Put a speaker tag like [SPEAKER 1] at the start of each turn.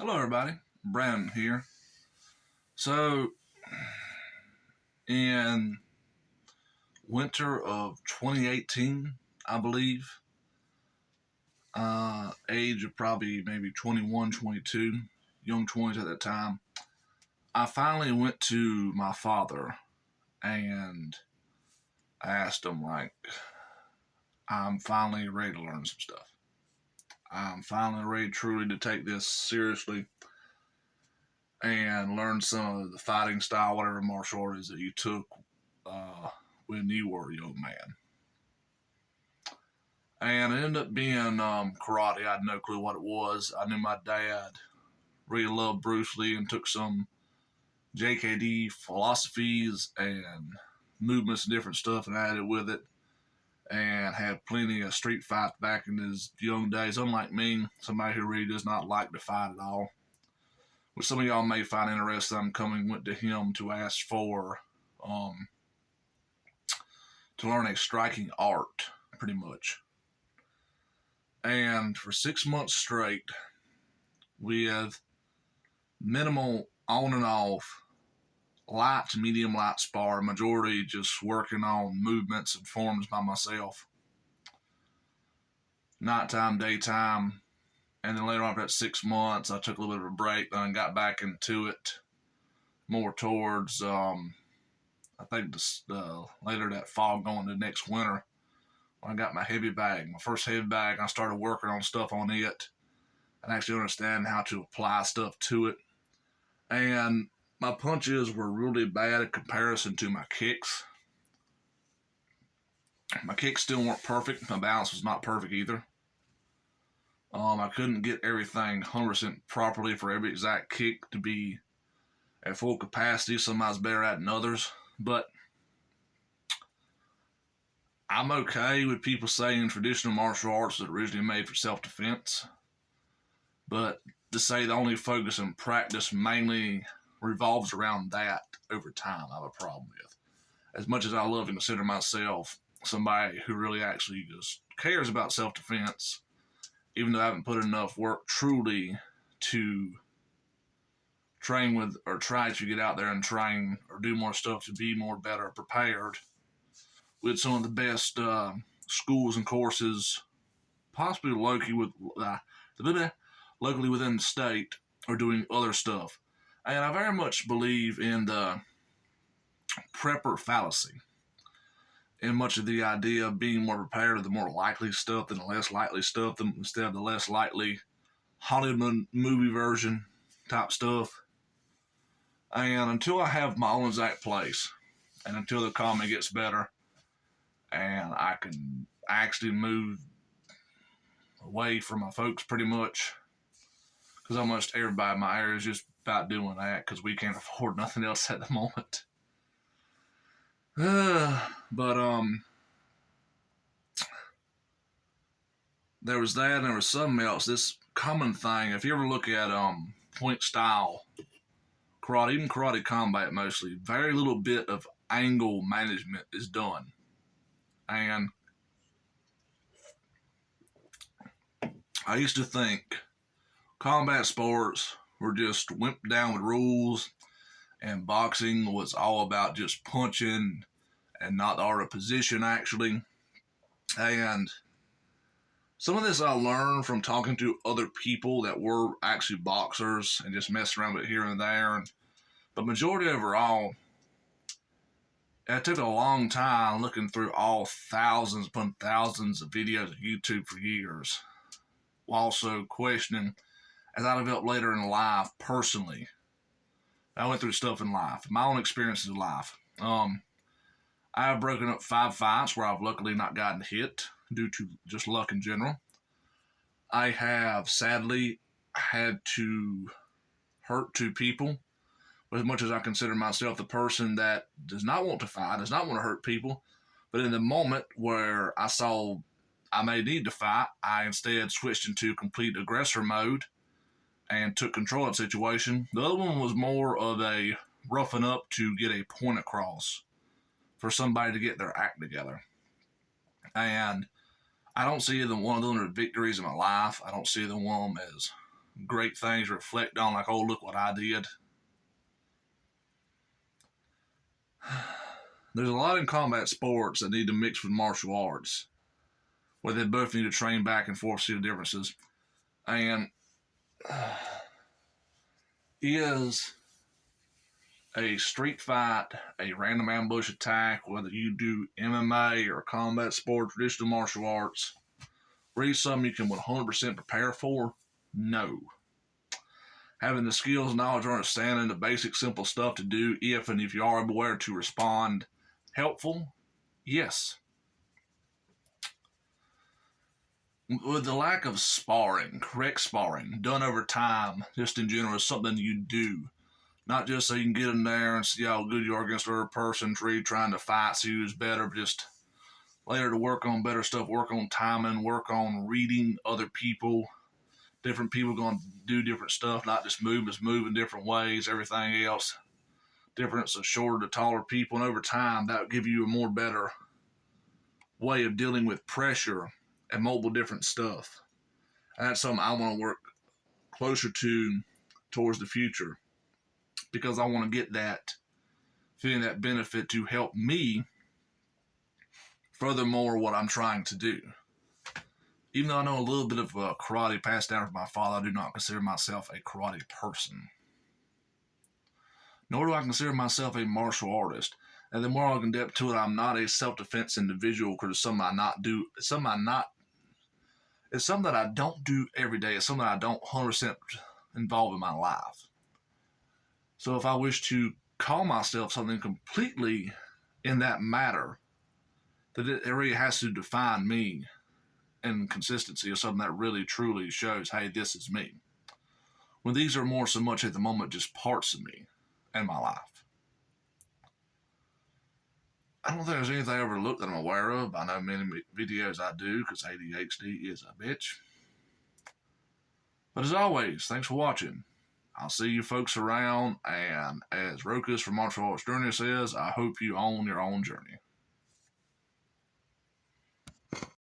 [SPEAKER 1] Hello, everybody. Brandon here. So, in winter of 2018, I believe, age of probably maybe 21, 22, young 20s at that time, I finally went to my father and I asked him, like, I'm finally ready to learn some stuff. I'm finally ready truly to take this seriously and learn some of the fighting style, whatever martial art is that you took uh, when you were a young man. And it ended up being karate. I had no clue what it was. I knew my dad really loved Bruce Lee and took some JKD philosophies and movements and different stuff and added with it. And had plenty of street fights back in his young days. Unlike me, somebody who really does not like to fight at all. Which some of y'all may find interesting. Went to him to ask for um, to learn a striking art, pretty much. And for 6 months straight, with minimal on and off, light to medium light spar, majority just working on movements and forms by myself. Nighttime, daytime, and then later on after that 6 months, I took a little bit of a break and got back into it more towards, I think later that fall going to next winter. When I got my heavy bag, my first heavy bag, I started working on stuff on it and actually understand how to apply stuff to it. And my punches were really bad in comparison to my kicks. My kicks still weren't perfect. My balance was not perfect either. I couldn't get everything 100% properly for every exact kick to be at full capacity. Some I was better at than others. But I'm okay with people saying traditional martial arts was originally made for self-defense. But to say the only focus and practice mainly revolves around that over time, I have a problem with. As much as I love to consider myself somebody who really actually just cares about self-defense, even though I haven't put enough work truly to train with or try to get out there and train or do more stuff to be more better prepared with some of the best schools and courses, possibly locally within the state, or doing other stuff. And I very much believe in the prepper fallacy, in much of the idea of being more prepared of the more likely stuff than the less likely stuff, instead of the less likely Hollywood movie version type stuff. And until I have my own exact place, and until the economy gets better, and I can actually move away from my folks pretty much, because almost everybody in my area is just about doing that because we can't afford nothing else at the moment. But there was that, and there was something else. This common thing, if you ever look at point style karate, even karate combat mostly, very little bit of angle management is done. And I used to think combat sports were just went down with rules, and boxing was all about just punching and not the art of position, actually. And some of this I learned from talking to other people that were actually boxers and just messing around with it here and there. But majority overall, it took a long time looking through all thousands upon thousands of videos of YouTube for years, while also questioning, as I developed later in life personally. I went through stuff in life, my own experiences in life. I have broken up 5 fights where I've luckily not gotten hit due to just luck in general. I have sadly had to hurt 2 people. But as much as I consider myself the person that does not want to fight, does not want to hurt people, but in the moment where I saw I may need to fight, I instead switched into complete aggressor mode and took control of the situation. The other one was more of a roughing up to get a point across for somebody to get their act together. And I don't see either one of them as victories in my life. I don't see either one of them as great things to reflect on, like, oh, look what I did. There's a lot in combat sports that need to mix with martial arts, where they both need to train back and forth, see the differences. And is a street fight, a random ambush attack, whether you do MMA or combat sport, traditional martial arts, really something you can 100% prepare for? No. Having the skills, knowledge, or understanding the basic, simple stuff to do if and if you are aware to respond, helpful? Yes. With the lack of sparring, correct sparring, done over time, just in general, is something you do. Not just so you can get in there and see how good you are against other person, trying to fight, see who's better, but just later to work on better stuff, work on timing, work on reading other people. Different people going to do different stuff, not just move in different ways, everything else. Difference of shorter to taller people, and over time, that would give you a more better way of dealing with pressure and multiple different stuff. And that's something I want to work closer to towards the future, because I want to get that feeling, that benefit to help me furthermore what I'm trying to do. Even though I know a little bit of karate passed down from my father, I do not consider myself a karate person. Nor do I consider myself a martial artist. And the more I can depth to it, I'm not a self-defense individual, because it's something I not do. It's something that I don't do every day. It's something I don't 100% involve in my life. So if I wish to call myself something completely in that matter, that it really has to define me, and consistency is something that really truly shows, hey, this is me. When these are more so much at the moment just parts of me and my life. I don't think there's anything I overlooked that I'm aware of. I know many videos I do, because ADHD is a bitch. But as always, thanks for watching. I'll see you folks around, and as Rokus from Martial Arts Journey says, I hope you own your own journey.